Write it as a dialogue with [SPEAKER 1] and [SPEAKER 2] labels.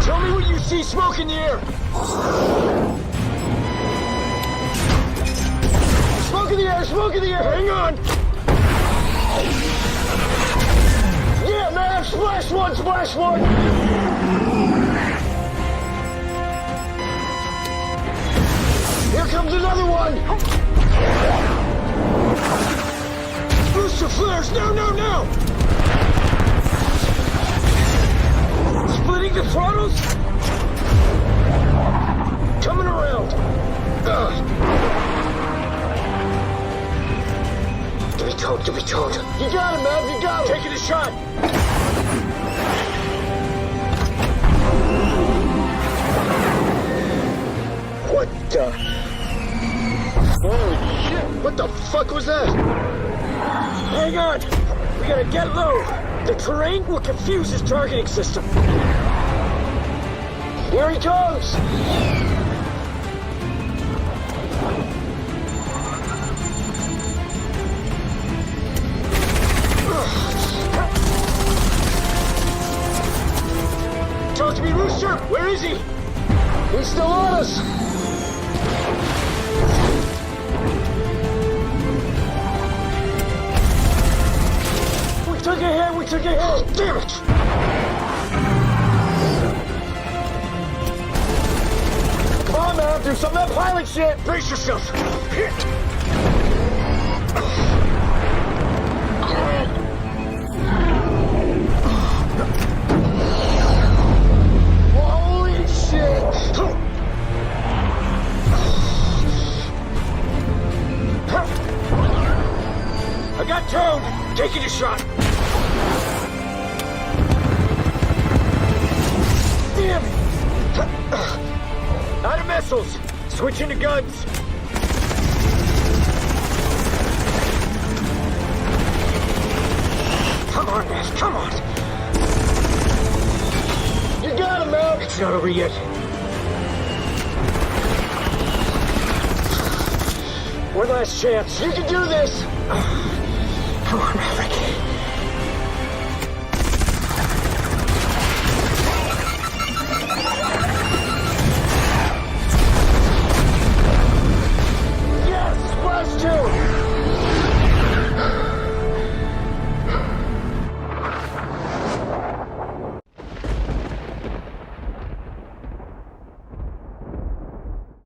[SPEAKER 1] Tell me when you see smoke in the air. Smoke in the air, smoke in the air. Hang on. Yeah, man, splash one, splash one. Here comes another one. Rooster flares, no, no, no. Splitting the throttles. Coming around. To be told, to be told. You got him, man, you got him. Taking a shot. What the? Holy shit, what the fuck was that? Hang on, we gotta get low. The terrain will confuse his targeting system. Here he comes. Talk to me, Rooster! Where is he? He's still on us! We took a hit! We took a hit! Damn it! Come on, man! Do some of that pilot shit! Brace yourself! Hit! I got towed! Taking a shot! Damn it! Out of missiles! Switching to guns! Come on, man, come on! You got him, man! It's not over yet. One last chance. You can do this! Come on, Maverick.